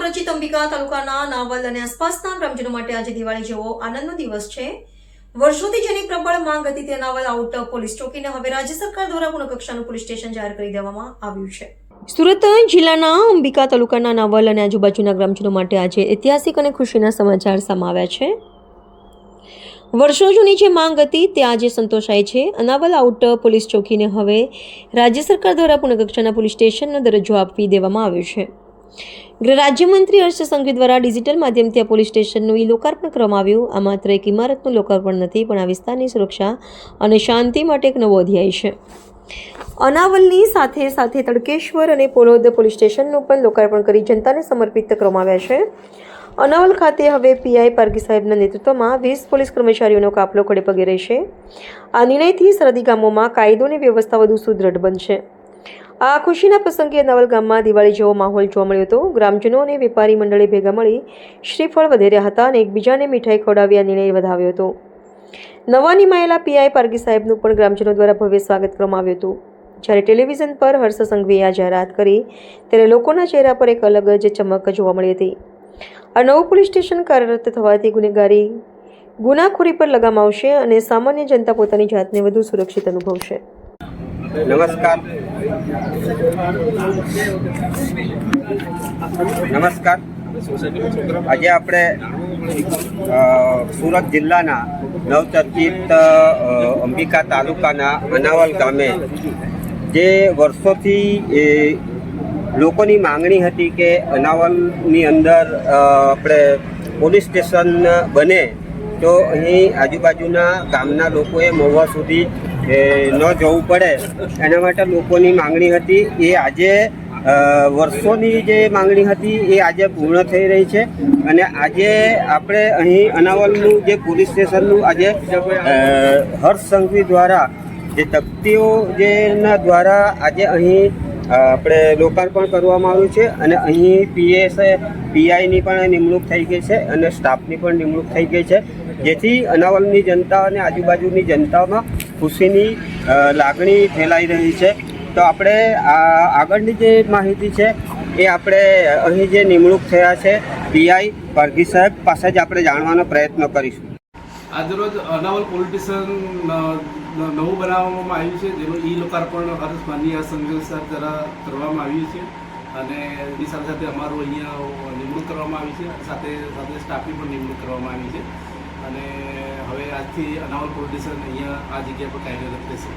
સુપરિચિત અંબિકા તાલુકાના નાવલ અને આસપાસના ગ્રામજનો માટે આજે દિવાળી જેવો આનંદનો દિવસ છે। વર્ષોથી જેની પ્રબળ માંગ હતી તે નાવલ આઉટ પોલીસ ચોકીને હવે રાજ્ય સરકાર દ્વારા પૂર્ણ કક્ષાનું પોલીસ સ્ટેશન જાહેર કરી દેવામાં આવ્યું છે। સુરત જિલ્લાના અંબિકા તાલુકાના નાવલ અને આજુબાજુના ગ્રામજનો માટે આજે ઐતિહાસિક અને ખુશીના સમાચાર સામે આવ્યા છે। વર્ષો જૂની જે માંગ હતી તે આજે સંતોષાય છે। અનાવલ આઉટ પોલીસ ચોકીને હવે રાજ્ય સરકાર દ્વારા પૂર્ણ કક્ષાના પોલીસ સ્ટેશનનો દરજ્જો આપી દેવામાં આવ્યો છે। ગૃહ રાજ્યમંત્રી હર્ષ સંઘવી દ્વારા ડિજિટલ માધ્યમથી આ પોલીસ સ્ટેશનનું લોકાર્પણ કરવામાં આવ્યું। આ માત્ર એક ઇમારતનું લોકાર્પણ નથી, પણ આ વિસ્તારની સુરક્ષા અને શાંતિ માટે એક નવો અધ્યાય છે। અનાવલની સાથે સાથે તડકેશ્વર અને પોલોદ પોલીસ સ્ટેશનનું પણ લોકાર્પણ કરી જનતાને સમર્પિત કરવામાં આવ્યા છે। અનાવલ ખાતે હવે પીઆઈ પારગી સાહેબના નેતૃત્વમાં 20 પોલીસ કર્મચારીઓનો કાફલો ખડે પગે રહેશે। આ નિર્ણયથી સરહદી ગામોમાં કાયદો અને વ્યવસ્થા વધુ સુદૃઢ બનશે। આ ખુશીના પ્રસંગે અનાવલ ગામમાં દિવાળી જેવો માહોલ જોવા મળ્યો હતો। ગ્રામજનો અને વેપારી મંડળે ભેગા મળી શ્રીફળ વધેર્યા હતા અને એકબીજાને મીઠાઈ ખવડાવી આ નિર્ણય વધાવ્યો હતો। નવા નિમાયેલા પીઆઈ પારગી સાહેબનું પણ ગ્રામજનો દ્વારા ભવ્ય સ્વાગત કરવામાં આવ્યું હતું। જ્યારે ટેલિવિઝન પર હર્ષ સંઘવીએ આ જાહેરાત કરી ત્યારે લોકોના ચહેરા પર એક અલગ જ ચમક જોવા મળી હતી। આ નવું પોલીસ સ્ટેશન કાર્યરત થવાથી ગુનાખોરી પર લગામ આવશે અને સામાન્ય જનતા પોતાની જાતને વધુ સુરક્ષિત અનુભવશે। નમસ્કાર। આજે આપણે સુરત જિલ્લાના નવચર્ચિત અંબિકા તાલુકાના અનાવલ ગામે જે વર્ષોથી લોકોની માંગણી હતી કે અનાવલની અંદર આપણે પોલીસ સ્ટેશન બને તો અહીં આજુબાજુના ગામના લોકોએ મહુવા સુધી ન જવું પડે, એના માટે લોકોની માંગણી હતી। એ આજે વર્ષોની જે માંગણી હતી એ આજે પૂર્ણ થઈ રહી છે અને આજે આપણે અહીં અનાવલનું જે પોલીસ સ્ટેશનનું આજે હર્ષ સંઘવી દ્વારા જે તકતીઓ જેના દ્વારા આજે અહીં આપણે લોકાર્પણ કરવામાં આવ્યું છે અને અહીં પીઆઈની પણ નિમણૂક થઈ ગઈ છે અને સ્ટાફની પણ નિમણૂક થઈ ગઈ છે, જેથી અનાવલની જનતા અને આજુબાજુની જનતામાં ખુશીની લાગણી ફેલાઈ રહી છે। તો આપણે આગળની જે માહિતી છે એ આપણે અહીં જે નિમણૂક થયા છે પીઆઈ પારગી સાહેબ પાસે જ આપણે જાણવાનો પ્રયત્ન કરીશું। આજરોજ અનાવલ પોલીસ સ્ટેશન નવું બનાવવામાં આવ્યું છે, જેનું લોકાર્પણ હર્ષ માનનીય સંઘવી સાહેબ દ્વારા કરવામાં આવ્યું છે અને એની સાથે સાથે અમારું અહીંયા નિમણૂક કરવામાં આવી છે, સાથે સાથે સ્ટાફની પણ નિમણૂક કરવામાં આવી છે અને હવે આજથી અનાવલ પોલીસ સ્ટેશન અહીંયા આ જગ્યા પર કાર્યરત રહેશે।